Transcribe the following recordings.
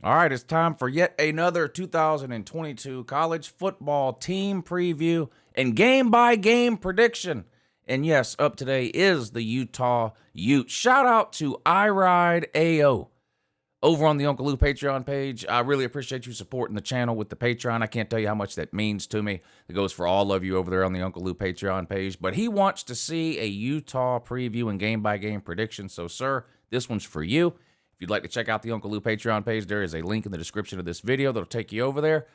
All right, it's time for yet another 2022 college football team preview and game-by-game prediction. And yes, up today is the Utah Utes. Shout out to iRideAO over on the UNCLELOU Patreon page. I really appreciate you supporting the channel with the Patreon. I can't tell you how much that means to me. It goes for all of you over there on the UNCLELOU Patreon page. But he wants to see a Utah preview and game-by-game prediction. So, sir, this one's for you. If you'd like to check out the UNCLELOU Patreon page, there is a link in the description of this video that'll take you over there.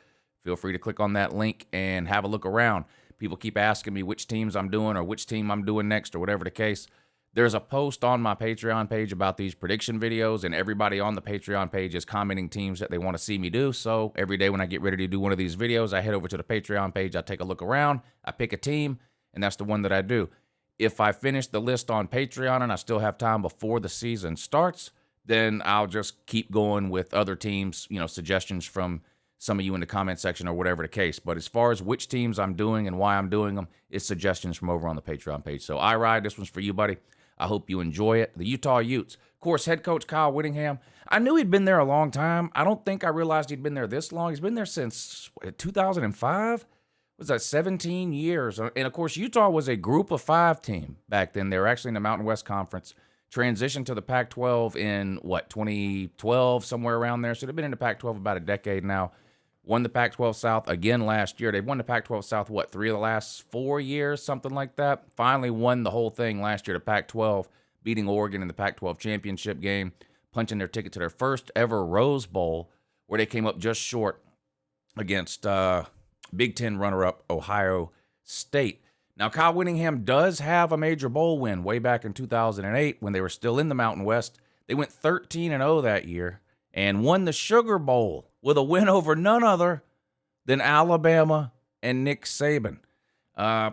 Feel free to click on that link and have a look around. People keep asking me which teams I'm doing or which team I'm doing next or whatever the case. There's a post on my Patreon page about these prediction videos, and everybody on the Patreon page is commenting teams that they want to see me do. So every day when I get ready to do one of these videos, I head over to the Patreon page, I take a look around, I pick a team, and that's the one that I do. If I finish the list on Patreon and I still have time before the season starts, then I'll just keep going with other teams, suggestions from some of you in the comment section or whatever the case. But as far as which teams I'm doing and why I'm doing them, it's suggestions from over on the Patreon page. So this one's for you, buddy. I hope you enjoy it. The Utah Utes. Of course, head coach Kyle Whittingham. I knew he'd been there a long time. I don't think I realized he'd been there this long. He's been there since 2005. Was that 17 years? And of course, Utah was a group of 5 team back then. They were actually in the Mountain West Conference. Transitioned to the Pac-12 in, 2012, somewhere around there. So they've been in the Pac-12 about a decade now. Won the Pac-12 South again last year. They've won the Pac-12 South, 3 of the last 4 years, something like that. Finally won the whole thing last year, the Pac-12, beating Oregon in the Pac-12 championship game, punching their ticket to their first ever Rose Bowl, where they came up just short against Big Ten runner-up Ohio State. Now, Kyle Whittingham does have a major bowl win way back in 2008 when they were still in the Mountain West. They went 13-0 that year and won the Sugar Bowl with a win over none other than Alabama and Nick Saban.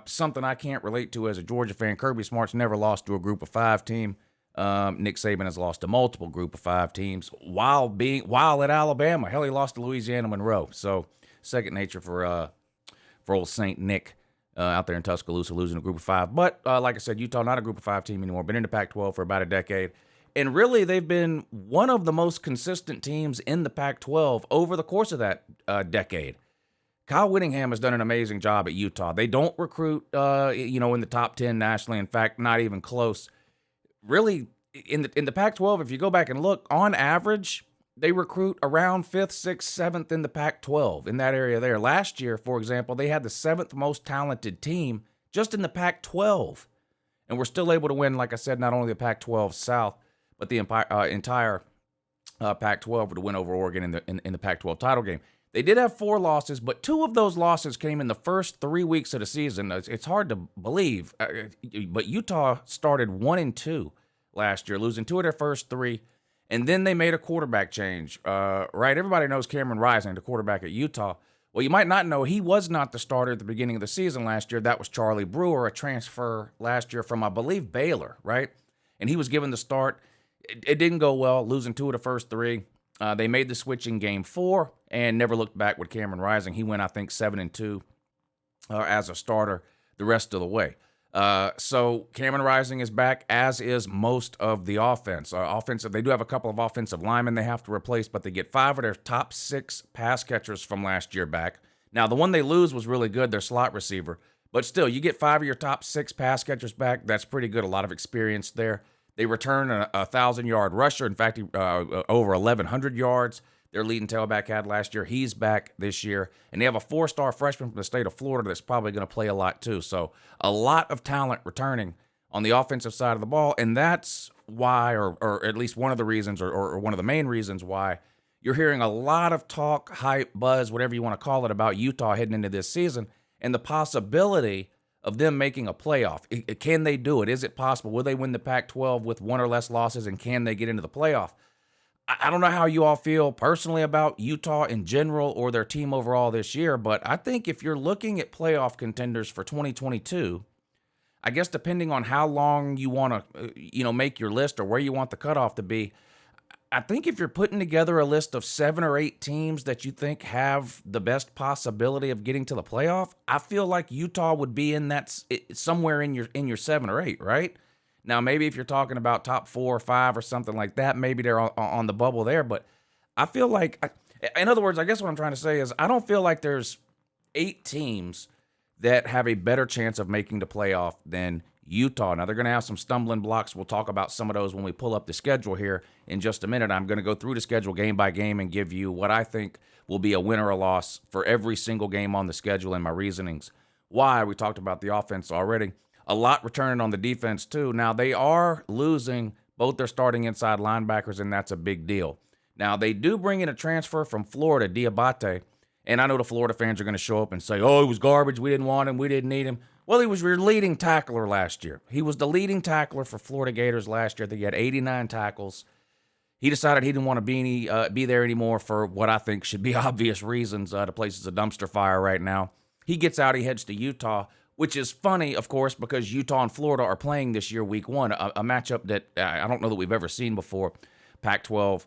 Something I can't relate to as a Georgia fan. Kirby Smart's never lost to a group of 5 team. Nick Saban has lost to multiple group of 5 teams while at Alabama. Hell, he lost to Louisiana Monroe. So second nature for old Saint Nick. Out there in Tuscaloosa, losing a group of 5. But like I said, Utah not a group of 5 team anymore. Been in the Pac-12 for about a decade. And really, they've been one of the most consistent teams in the Pac-12 over the course of that decade. Kyle Whittingham has done an amazing job at Utah. They don't recruit, in the top 10 nationally. In fact, not even close. Really, in the Pac-12, if you go back and look, on average, they recruit around 5th, 6th, 7th in the Pac-12, in that area there. Last year, for example, they had the 7th most talented team just in the Pac-12. And we're still able to win, like I said, not only the Pac-12 South, but the entire Pac-12 with a win over Oregon in the Pac-12 title game. They did have 4 losses, but 2 of those losses came in the first 3 weeks of the season. It's hard to believe, but Utah started 1-2 last year, losing 2 of their first 3. And then they made a quarterback change, right? Everybody knows Cameron Rising, the quarterback at Utah. Well, you might not know he was not the starter at the beginning of the season last year. That was Charlie Brewer, a transfer last year from, I believe, Baylor, right? And he was given the start. It didn't go well, losing 2 of the first 3. They made the switch in game 4 and never looked back with Cameron Rising. He went, I think, 7-2 as a starter the rest of the way. So Cameron Rising is back, as is most of the offense. They do have a couple of offensive linemen they have to replace, but they get 5 of their top 6 pass catchers from last year back. Now, the one they lose was really good, their slot receiver. But still, you get 5 of your top 6 pass catchers back. That's pretty good. A lot of experience there. They return a 1,000-yard rusher. In fact, over 1,100 yards. Their leading tailback had last year. He's back this year. And they have a 4-star freshman from the state of Florida that's probably going to play a lot too. So a lot of talent returning on the offensive side of the ball. And that's why, or at least one of the reasons, or one of the main reasons why you're hearing a lot of talk, hype, buzz, whatever you want to call it, about Utah heading into this season and the possibility of them making a playoff. Can they do it? Is it possible? Will they win the Pac-12 with 1 or less losses, and can they get into the playoff? I don't know how you all feel personally about Utah in general or their team overall this year, but I think if you're looking at playoff contenders for 2022, I guess depending on how long you want to, make your list or where you want the cutoff to be, I think if you're putting together a list of 7 or 8 teams that you think have the best possibility of getting to the playoff, I feel like Utah would be in that somewhere in your 7 or 8, right? Now, maybe if you're talking about top 4 or 5 or something like that, maybe they're on the bubble there. But I feel like, in other words, I guess what I'm trying to say is I don't feel like there's 8 teams that have a better chance of making the playoff than Utah. Now, they're going to have some stumbling blocks. We'll talk about some of those when we pull up the schedule here in just a minute. I'm going to go through the schedule game by game and give you what I think will be a win or a loss for every single game on the schedule and my reasonings why. We talked about the offense already. A lot returning on the defense, too. Now, they are losing both their starting inside linebackers, and that's a big deal. Now, they do bring in a transfer from Florida, Diabate, and I know the Florida fans are going to show up and say, oh, he was garbage, we didn't want him, we didn't need him. Well, he was your leading tackler last year. He was the leading tackler for Florida Gators last year. I think he had 89 tackles. He decided he didn't want to be there anymore for what I think should be obvious reasons. The place is a dumpster fire right now. He gets out, he heads to Utah, which is funny, of course, because Utah and Florida are playing this year, week 1, a matchup that I don't know that we've ever seen before, Pac-12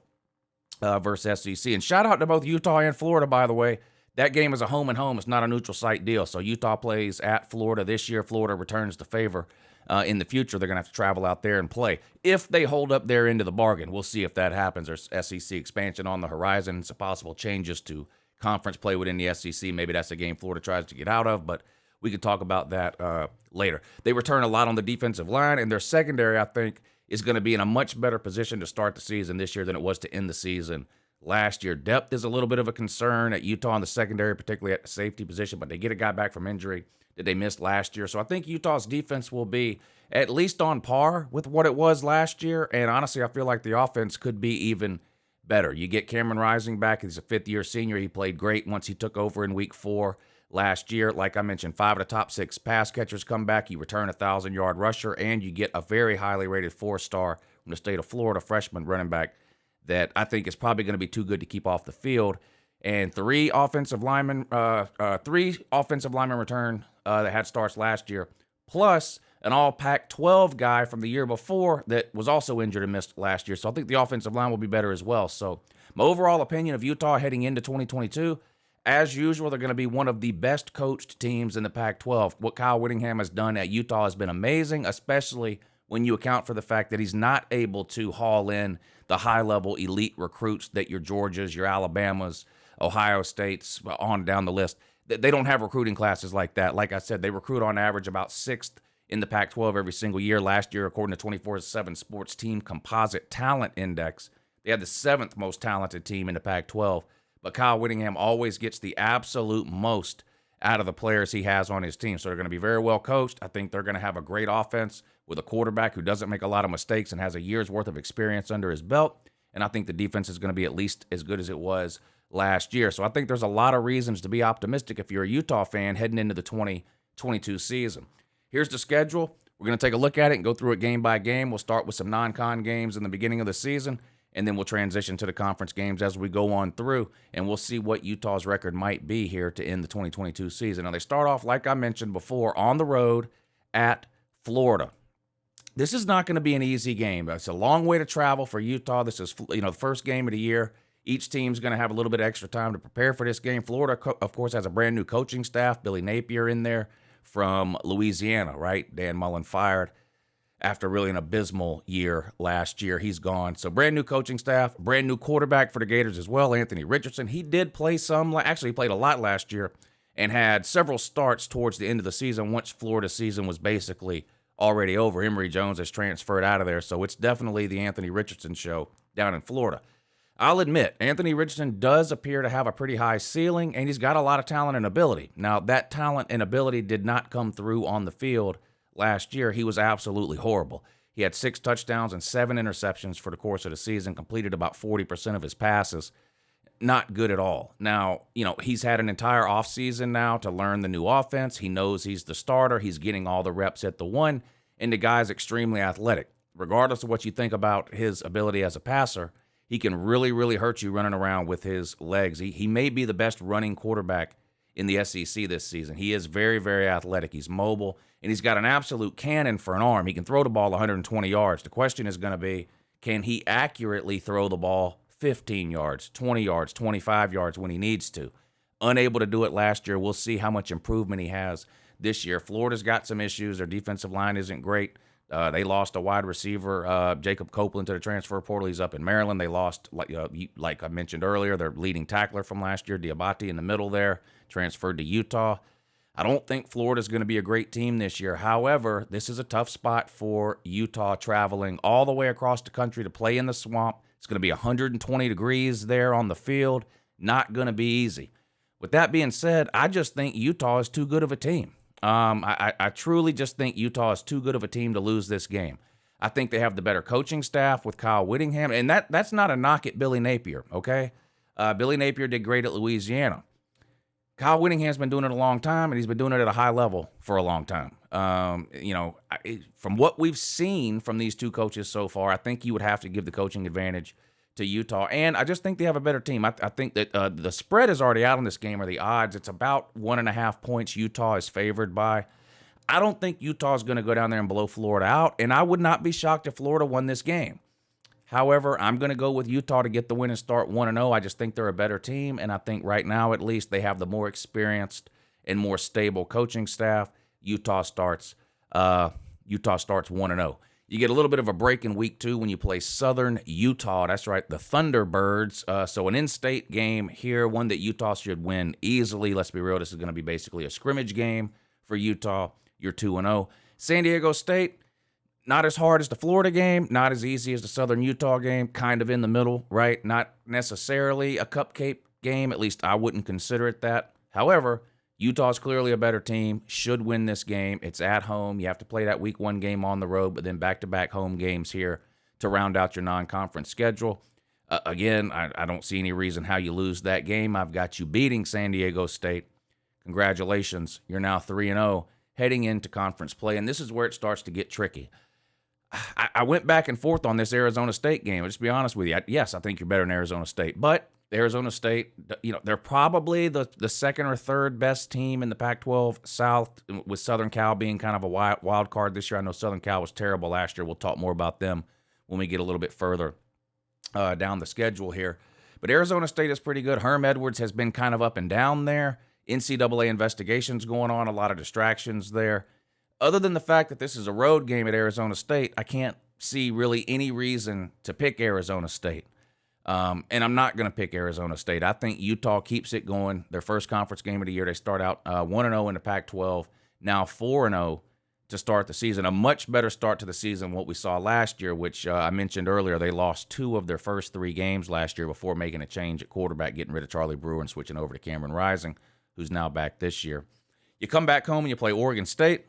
versus SEC. And shout out to both Utah and Florida, by the way. That game is a home and home. It's not a neutral site deal. So Utah plays at Florida this year. Florida returns the favor. In the future, they're going to have to travel out there and play. If they hold up their end of the bargain, we'll see if that happens. There's SEC expansion on the horizon. Some possible changes to conference play within the SEC. Maybe that's a game Florida tries to get out of, but we could talk about that later. They return a lot on the defensive line, and their secondary, I think, is going to be in a much better position to start the season this year than it was to end the season last year. Depth is a little bit of a concern at Utah in the secondary, particularly at the safety position, but they get a guy back from injury that they missed last year. So I think Utah's defense will be at least on par with what it was last year, and honestly, I feel like the offense could be even better. You get Cameron Rising back. He's a fifth-year senior. He played great once he took over in week 4 last year. Like I mentioned, 5 of the top 6 pass catchers come back. You return a 1,000-yard rusher, and you get a very highly rated 4-star from the state of Florida freshman running back that I think is probably going to be too good to keep off the field. And 3 offensive linemen return that had starts last year, plus an all Pac-12 guy from the year before that was also injured and missed last year. So I think the offensive line will be better as well. So my overall opinion of Utah heading into 2022, as usual, they're going to be one of the best coached teams in the Pac-12. What Kyle Whittingham has done at Utah has been amazing, especially when you account for the fact that he's not able to haul in the high-level elite recruits that your Georgias, your Alabamas, Ohio States, on down the list. They don't have recruiting classes like that. Like I said, they recruit on average about 6th in the Pac-12 every single year. Last year, according to 24/7 Sports Team Composite Talent Index, they had the 7th most talented team in the Pac-12. But Kyle Whittingham always gets the absolute most out of the players he has on his team. So they're going to be very well coached. I think they're going to have a great offense with a quarterback who doesn't make a lot of mistakes and has a year's worth of experience under his belt. And I think the defense is going to be at least as good as it was last year. So I think there's a lot of reasons to be optimistic if you're a Utah fan heading into the 2022 season. Here's the schedule. We're going to take a look at it and go through it game by game. We'll start with some non-con games in the beginning of the season, and then we'll transition to the conference games as we go on through, and we'll see what Utah's record might be here to end the 2022 season. Now, they start off, like I mentioned before, on the road at Florida. This is not going to be an easy game. It's a long way to travel for Utah. This is, the first game of the year. Each team's going to have a little bit of extra time to prepare for this game. Florida, of course, has a brand new coaching staff. Billy Napier in there from Louisiana, right? Dan Mullen fired after really an abysmal year last year. He's gone. So brand new coaching staff, brand new quarterback for the Gators as well, Anthony Richardson. He did play some. Actually, he played a lot last year and had several starts towards the end of the season once Florida's season was basically already over. Emory Jones has transferred out of there, so it's definitely the Anthony Richardson show down in Florida. I'll admit, Anthony Richardson does appear to have a pretty high ceiling, and he's got a lot of talent and ability. Now, that talent and ability did not come through on the field last year. He was absolutely horrible. He had 6 touchdowns and 7 interceptions for the course of the season, completed about 40% of his passes. Not good at all. Now, he's had an entire offseason now to learn the new offense. He knows he's the starter. He's getting all the reps at the one, and the guy's extremely athletic. Regardless of what you think about his ability as a passer, he can really, really hurt you running around with his legs. He may be the best running quarterback in the SEC this season. He is very, very athletic. He's mobile, and he's got an absolute cannon for an arm. He can throw the ball 120 yards. The question is going to be, can he accurately throw the ball 15 yards, 20 yards, 25 yards when he needs to? Unable to do it last year. We'll see how much improvement he has this year. Florida's got some issues. Their defensive line isn't great. They lost a wide receiver, Jacob Copeland, to the transfer portal. He's up in Maryland. They lost, like I mentioned earlier, their leading tackler from last year, Diabate, in the middle there, transferred to Utah. I don't think Florida's going to be a great team this year. However, this is a tough spot for Utah, traveling all the way across the country to play in the swamp. It's going to be 120 degrees there on the field. Not going to be easy. With that being said, I just think Utah is too good of a team. I truly just think Utah is too good of a team to lose this game. I think they have the better coaching staff with Kyle Whittingham, and that's not a knock at Billy Napier, okay? Billy Napier did great at Louisiana. Kyle Whittingham's been doing it a long time, and he's been doing it at a high level for a long time. From what we've seen from these two coaches so far, I think you would have to give the coaching advantage to Utah, and I just think they have a better team. I think that the spread is already out on this game, or the odds. It's about 1.5 points Utah is favored by. I don't think Utah is going to go down there and blow Florida out, and I would not be shocked if Florida won this game. However, I'm going to go with Utah to get the win and start 1-0. I just think they're a better team, and I think right now at least they have the more experienced and more stable coaching staff. Utah starts 1-0. You get a little bit of a break in week 2 when you play Southern Utah. That's right, the Thunderbirds. So an in-state game here, one that Utah should win easily. Let's be real, this is going to be basically a scrimmage game for Utah. You're 2-0. San Diego State, not as hard as the Florida game, not as easy as the Southern Utah game, kind of in the middle, right? Not necessarily a cupcake game, at least I wouldn't consider it that. However, Utah's clearly a better team, should win this game. It's at home. You have to play that week 1 game on the road, but then back-to-back home games here to round out your non-conference schedule. Again, I don't see any reason how you lose that game. I've got you beating San Diego State. Congratulations. You're now 3-0 heading into conference play, and this is where it starts to get tricky. I went back and forth on this Arizona State game. I'll just be honest with you. Yes, I think you're better than Arizona State. But Arizona State, they're probably the second or third best team in the Pac-12 South, with Southern Cal being kind of a wild card this year. I know Southern Cal was terrible last year. We'll talk more about them when we get a little bit further down the schedule here. But Arizona State is pretty good. Herm Edwards has been kind of up and down there. NCAA investigations going on, a lot of distractions there. Other than the fact that this is a road game at Arizona State, I can't see really any reason to pick Arizona State. And I'm not going to pick Arizona State. I think Utah keeps it going. Their first conference game of the year, they start out 1-0 in the Pac-12, now 4-0 to start the season. A much better start to the season than what we saw last year, which I mentioned earlier. They lost 2 of their first 3 games last year before making a change at quarterback, getting rid of Charlie Brewer and switching over to Cameron Rising, who's now back this year. You come back home and you play Oregon State.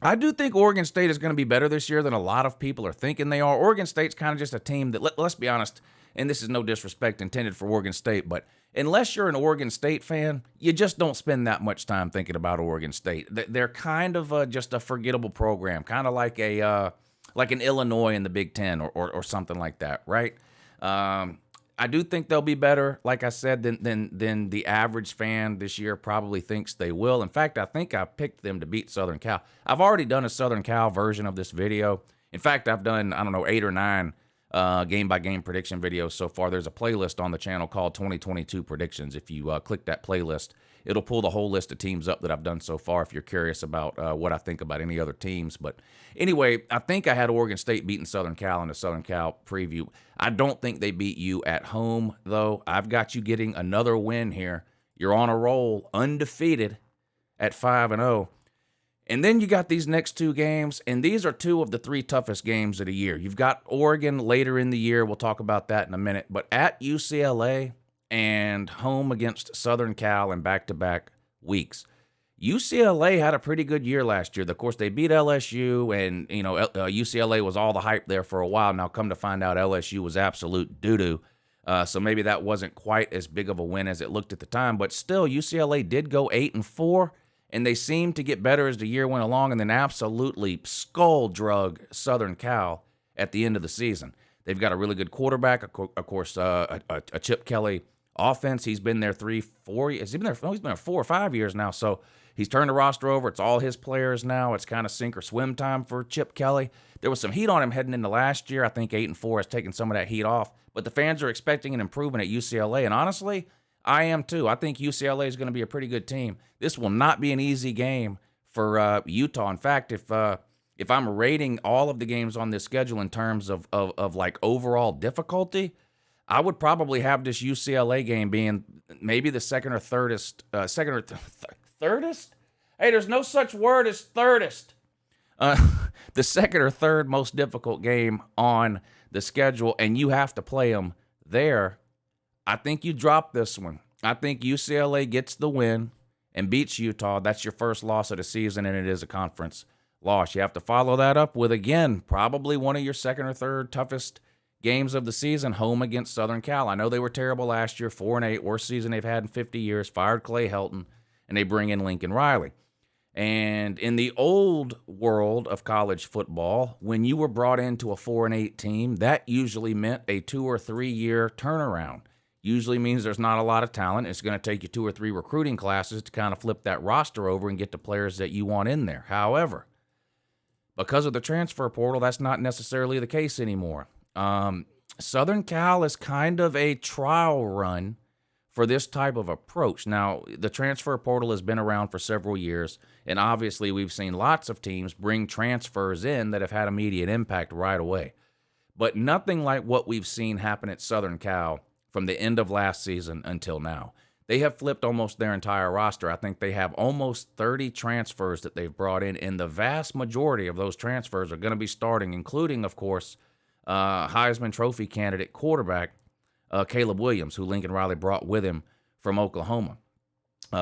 I do think Oregon State is going to be better this year than a lot of people are thinking they are. Oregon State's kind of just a team that, let's be honest, and this is no disrespect intended for Oregon State, but unless you're an Oregon State fan, you just don't spend that much time thinking about Oregon State. They're kind of just a forgettable program, kind of like an Illinois in the Big Ten or something like that, right? I do think they'll be better, like I said, than the average fan this year probably thinks they will. In fact, I think I picked them to beat Southern Cal. I've already done a Southern Cal version of this video. In fact, I've done, 8 or 9 game-by-game prediction videos so far. There's a playlist on the channel called 2022 Predictions. If you click that playlist, it'll pull the whole list of teams up that I've done so far if you're curious about what I think about any other teams. But anyway, I think I had Oregon State beating Southern Cal in the Southern Cal preview. I don't think they beat you at home, though. I've got you getting another win here. You're on a roll, undefeated at 5-0. And then you got these next 2 games, and these are 2 of the 3 toughest games of the year. You've got Oregon later in the year. We'll talk about that in a minute. But at UCLA and home against Southern Cal in back-to-back weeks. UCLA had a pretty good year last year. Of course, they beat LSU, and UCLA was all the hype there for a while. Now, come to find out, LSU was absolute doo-doo. So maybe that wasn't quite as big of a win as it looked at the time. But still, UCLA did go 8-4, and they seemed to get better as the year went along, and then absolutely skull-drug Southern Cal at the end of the season. They've got a really good quarterback, of course, a Chip Kelly offense. He's been there 3-4 years. He's been there 4 or 5 years now. So he's turned the roster over. It's all his players now. It's kind of sink or swim time for Chip Kelly. There was some heat on him heading into last year. I think 8-4 has taken some of that heat off. But the fans are expecting an improvement at UCLA. And honestly, I am too. I think UCLA is going to be a pretty good team. This will not be an easy game for Utah. In fact, if if I'm rating all of the games on this schedule in terms of like overall difficulty, I would probably have this UCLA game being maybe the second or thirdest, thirdest? Hey, there's no such word as thirdest. The second or third most difficult game on the schedule, and you have to play them there. I think you drop this one. I think UCLA gets the win and beats Utah. That's your first loss of the season, and it is a conference loss. You have to follow that up with, again, probably one of your second or third toughest games of the season, home against Southern Cal. I know they were terrible last year, 4-8, worst season they've had in 50 years, fired Clay Helton, and they bring in Lincoln Riley. And in the old world of college football, when you were brought into a 4-8 team, that usually meant a 2 or 3 year turnaround. Usually means there's not a lot of talent. It's going to take you 2 or 3 recruiting classes to kind of flip that roster over and get the players that you want in there. However, because of the transfer portal, that's not necessarily the case anymore. Southern Cal is kind of a trial run for this type of approach. Now, the transfer portal has been around for several years, and obviously we've seen lots of teams bring transfers in that have had immediate impact right away. But nothing like what we've seen happen at Southern Cal from the end of last season until now. They have flipped almost their entire roster. I think they have almost 30 transfers that they've brought in, and the vast majority of those transfers are going to be starting, including, of course, Heisman Trophy candidate quarterback Caleb Williams, who Lincoln Riley brought with him from Oklahoma.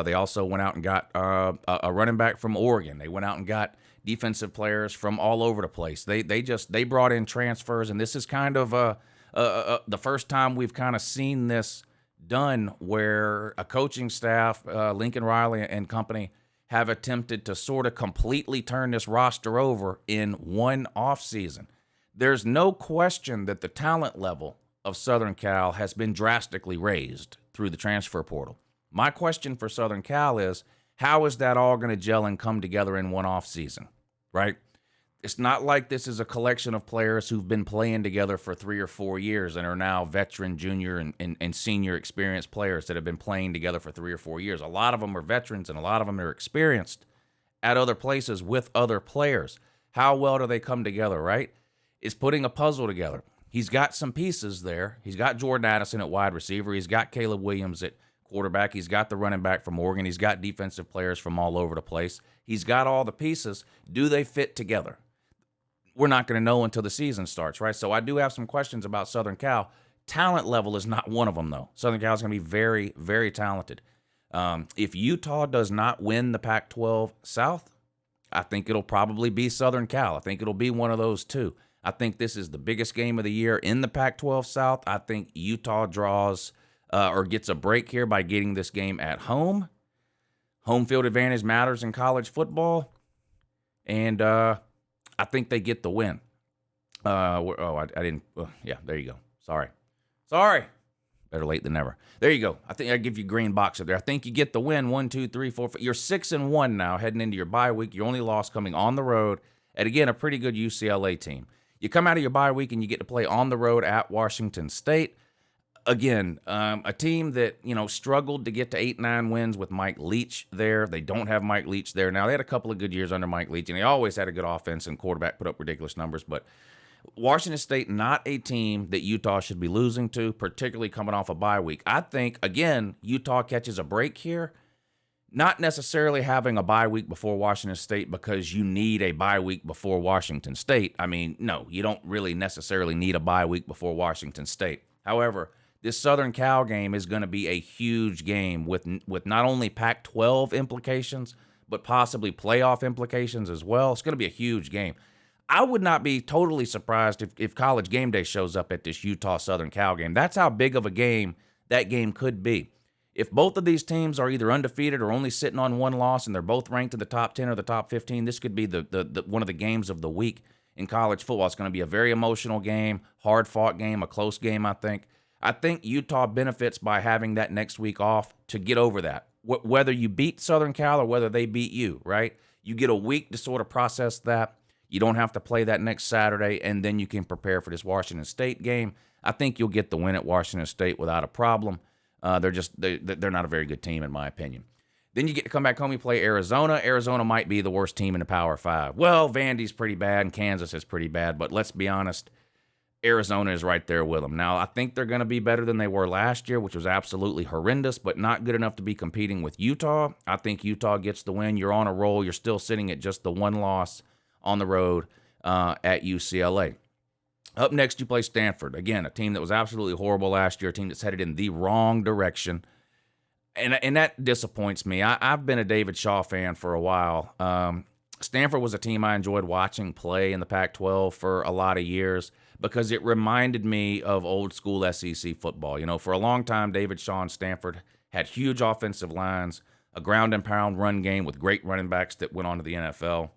They also went out and got a running back from Oregon. They went out and got defensive players from all over the place. They brought in transfers, and this is kind of the first time we've kind of seen this done where a coaching staff, Lincoln Riley and company, have attempted to sort of completely turn this roster over in one offseason. There's no question that the talent level of Southern Cal has been drastically raised through the transfer portal. My question for Southern Cal is, how is that all going to gel and come together in one offseason, right? It's not like this is a collection of players who've been playing together for 3 or 4 years and are now veteran, junior, and senior experienced players that have been playing together for 3 or 4 years. A lot of them are veterans, and a lot of them are experienced at other places with other players. How well do they come together, right? It's putting a puzzle together. He's got some pieces there. He's got Jordan Addison at wide receiver. He's got Caleb Williams at quarterback. He's got the running back from Oregon. He's got defensive players from all over the place. He's got all the pieces. Do they fit together? We're not going to know until the season starts, right? So I do have some questions about Southern Cal. Talent level is not one of them, though. Southern Cal is going to be very, very talented. If Utah does not win the Pac-12 South, I think it'll probably be Southern Cal. I think it'll be one of those two. I think this is the biggest game of the year in the Pac-12 South. I think Utah draws or gets a break here by getting this game at home. Home field advantage matters in college football. And I think they get the win. I didn't. Yeah, there you go. Sorry. Better late than never. There you go. I think I give you green box up there. I think you get the win. 1, 2, 3, 4, 5. You're 6-1 now heading into your bye week. Your only loss coming on the road at, again, a pretty good UCLA team. You come out of your bye week and you get to play on the road at Washington State. Again, a team that, struggled to get to 8-9 wins with Mike Leach there. They don't have Mike Leach there now. They had a couple of good years under Mike Leach, and they always had a good offense and quarterback put up ridiculous numbers. But Washington State, not a team that Utah should be losing to, particularly coming off a bye week. I think, again, Utah catches a break here. Not necessarily having a bye week before Washington State because you need a bye week before Washington State. I mean, no, you don't really necessarily need a bye week before Washington State. However, this Southern Cal game is going to be a huge game with not only Pac-12 implications, but possibly playoff implications as well. It's going to be a huge game. I would not be totally surprised if College Game Day shows up at this Utah-Southern Cal game. That's how big of a game that game could be. If both of these teams are either undefeated or only sitting on one loss and they're both ranked in the top 10 or the top 15, this could be the one of the games of the week in college football. It's going to be a very emotional game, hard-fought game, a close game, I think. I think Utah benefits by having that next week off to get over that. Whether you beat Southern Cal or whether they beat you, right? You get a week to sort of process that. You don't have to play that next Saturday, and then you can prepare for this Washington State game. I think you'll get the win at Washington State without a problem. They're not a very good team, in my opinion. Then you get to come back home, you play Arizona. Arizona might be the worst team in the Power 5. Well, Vandy's pretty bad and Kansas is pretty bad, but let's be honest, Arizona is right there with them. Now, I think they're going to be better than they were last year, which was absolutely horrendous, but not good enough to be competing with Utah. I think Utah gets the win. You're on a roll. You're still sitting at just the one loss on the road at UCLA. Up next, you play Stanford. Again, a team that was absolutely horrible last year, a team that's headed in the wrong direction. And that disappoints me. I've been a David Shaw fan for a while. Stanford was a team I enjoyed watching play in the Pac-12 for a lot of years because it reminded me of old school SEC football. You know, for a long time, David Shaw and Stanford had huge offensive lines, a ground and pound run game with great running backs that went on to the NFL.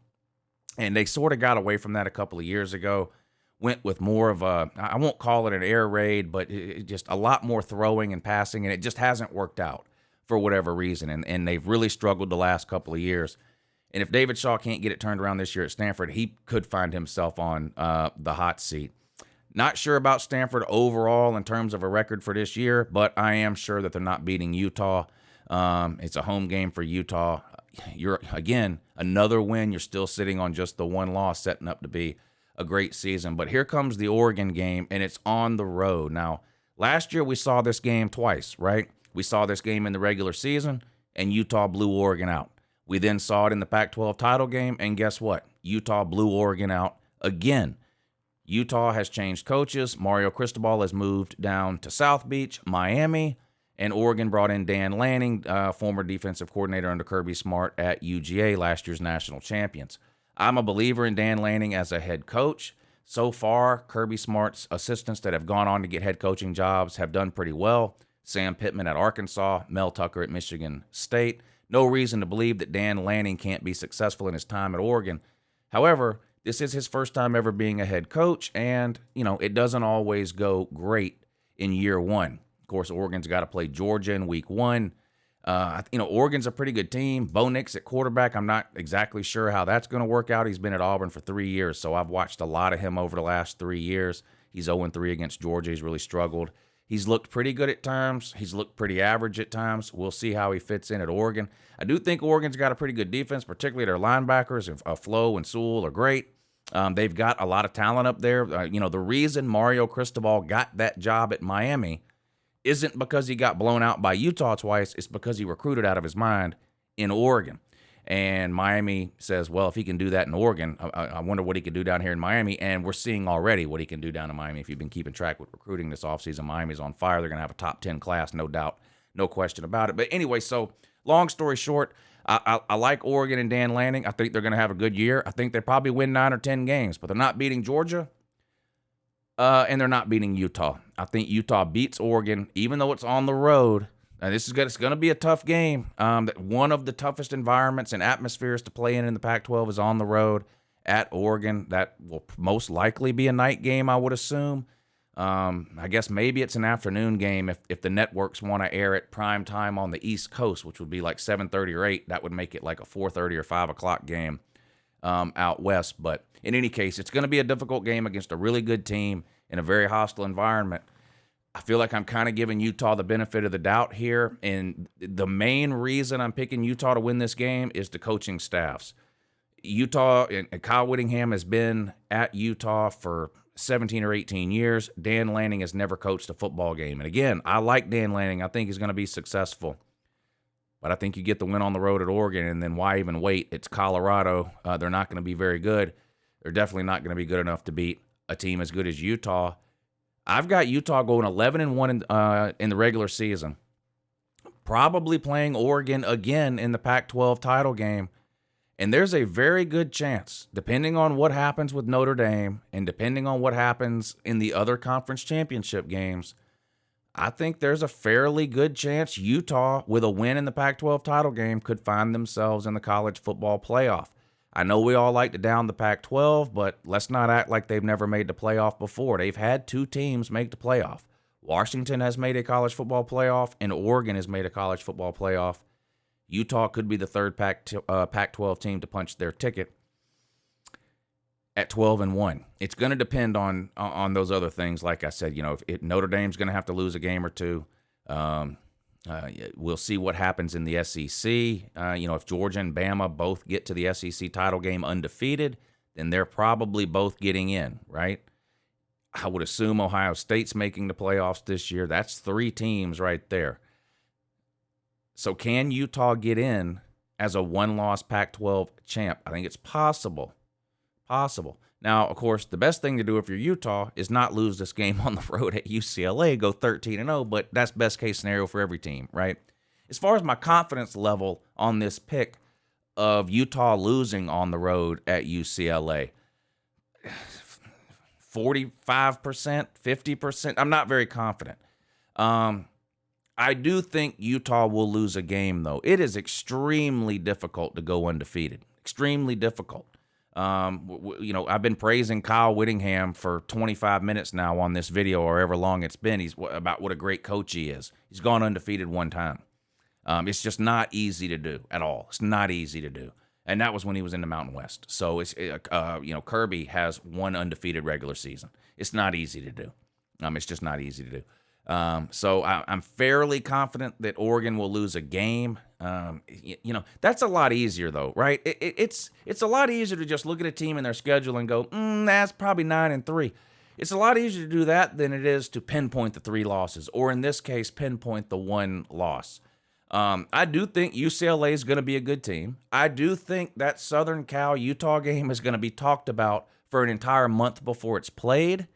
And they sort of got away from that a couple of years ago, went with more of a, I won't call it an air raid, but just a lot more throwing and passing, and it just hasn't worked out for whatever reason. And they've really struggled the last couple of years. And if David Shaw can't get it turned around this year at Stanford, he could find himself on the hot seat. Not sure about Stanford overall in terms of a record for this year, but I am sure that they're not beating Utah. It's a home game for Utah. You're, again, another win. You're still sitting on just the one loss, setting up to be a great season. But here comes the Oregon game, and it's on the road. Now, last year we saw this game twice, right? We saw this game in the regular season, and Utah blew Oregon out. We then saw it in the Pac-12 title game, and guess what? Utah blew Oregon out again. Utah has changed coaches. Mario Cristobal has moved down to South Beach, Miami, and Oregon brought in Dan Lanning, former defensive coordinator under Kirby Smart at UGA, last year's national champions. I'm a believer in Dan Lanning as a head coach. So far, Kirby Smart's assistants that have gone on to get head coaching jobs have done pretty well. Sam Pittman at Arkansas, Mel Tucker at Michigan State. No reason to believe that Dan Lanning can't be successful in his time at Oregon. However, this is his first time ever being a head coach, and, you know, it doesn't always go great in year one. Of course, Oregon's got to play Georgia in week one. Oregon's a pretty good team. Bo Nix at quarterback, I'm not exactly sure how that's going to work out. He's been at Auburn for 3 years, so I've watched a lot of him over the last 3 years. He's 0-3 against Georgia. He's really struggled. He's looked pretty good at times. He's looked pretty average at times. We'll see how he fits in at Oregon. I do think Oregon's got a pretty good defense, particularly their linebackers. Flo and Sewell are great. They've got a lot of talent up there. The reason Mario Cristobal got that job at Miami isn't because he got blown out by Utah twice. It's because he recruited out of his mind in Oregon. And Miami says, well, if he can do that in Oregon, I wonder what he can do down here in Miami. And we're seeing already what he can do down in Miami. If you've been keeping track with recruiting this offseason, Miami's on fire. They're going to have a top 10 class, no doubt, no question about it. But anyway, so long story short, I like Oregon and Dan Lanning. I think they're going to have a good year. I think they probably win 9 or 10 games, but they're not beating Georgia, and they're not beating Utah. I think Utah beats Oregon, even though it's on the road. It's going to be a tough game. One of the toughest environments and atmospheres to play in the Pac-12 is on the road at Oregon. That will most likely be a night game, I would assume. I guess maybe it's an afternoon game if the networks want to air it prime time on the East Coast, which would be like 7:30 or 8. That would make it like a 4:30 or 5 o'clock game out west. But in any case, it's going to be a difficult game against a really good team in a very hostile environment. I feel like I'm kind of giving Utah the benefit of the doubt here, and the main reason I'm picking Utah to win this game is the coaching staffs. Utah and Kyle Whittingham has been at Utah for 17 or 18 years. Dan Lanning has never coached a football game. And again, I like Dan Lanning. I think he's going to be successful. But I think you get the win on the road at Oregon, and then why even wait? It's Colorado. They're not going to be very good. They're definitely not going to be good enough to beat a team as good as Utah. I've got Utah going 11-1 in the regular season. Probably playing Oregon again in the Pac-12 title game. And there's a very good chance, depending on what happens with Notre Dame and depending on what happens in the other conference championship games, I think there's a fairly good chance Utah, with a win in the Pac-12 title game, could find themselves in the college football playoff. I know we all like to down the Pac-12, but let's not act like they've never made the playoff before. They've had 2 teams make the playoff. Washington has made a college football playoff, and Oregon has made a college football playoff. Utah could be the third Pac-12 team to punch their ticket at 12-1. It's going to depend on those other things. Like I said, if Notre Dame's going to have to lose a game or two. We'll see what happens in the SEC. If Georgia and Bama both get to the SEC title game undefeated, then they're probably both getting in, right? I would assume Ohio State's making the playoffs this year. That's 3 teams right there. So can Utah get in as a one-loss Pac-12 champ? I think it's possible. Possible. Now, of course, the best thing to do if you're Utah is not lose this game on the road at UCLA, go 13-0, but that's best case scenario for every team, right? As far as my confidence level on this pick of Utah losing on the road at UCLA, 45%, 50%, I'm not very confident. I do think Utah will lose a game, though. It is extremely difficult to go undefeated. Extremely difficult. I've been praising Kyle Whittingham for 25 minutes now on this video, or however long it's been. He's about what a great coach he is. He's gone undefeated one time. It's just not easy to do at all. It's not easy to do. And that was when he was in the Mountain West. So, Kirby has one undefeated regular season. It's not easy to do. It's just not easy to do. So I'm fairly confident that Oregon will lose a game. That's a lot easier though, right? It's a lot easier to just look at a team and their schedule and go, that's probably 9-3. It's a lot easier to do that than it is to pinpoint the 3 losses, or in this case, pinpoint the 1 loss. I do think UCLA is going to be a good team. I do think that Southern Cal-Utah game is going to be talked about for an entire month before it's played.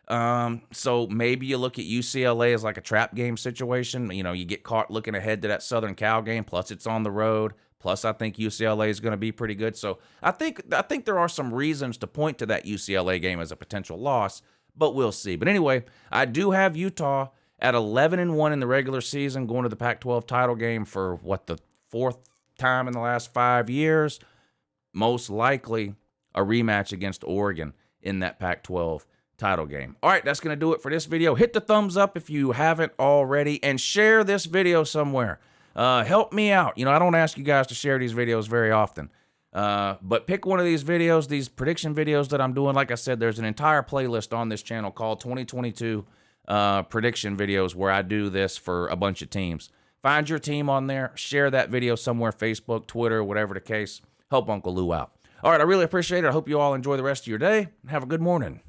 So maybe you look at UCLA as like a trap game situation. You get caught looking ahead to that Southern Cal game, plus it's on the road. Plus, I think UCLA is going to be pretty good. So I think there are some reasons to point to that UCLA game as a potential loss, but we'll see. But anyway, I do have Utah at 11-1 in the regular season, going to the Pac-12 title game for the 4th time in the last 5 years. Most likely a rematch against Oregon in that Pac-12 title game. All right, that's going to do it for this video. Hit the thumbs up if you haven't already, and share this video somewhere. Help me out. I don't ask you guys to share these videos very often. But pick one of these videos, these prediction videos that I'm doing. Like I said, there's an entire playlist on this channel called 2022 prediction videos where I do this for a bunch of teams. Find your team on there. Share that video somewhere, Facebook, Twitter, whatever the case. Help Uncle Lou out. All right, I really appreciate it. I hope you all enjoy the rest of your day. Have a good morning.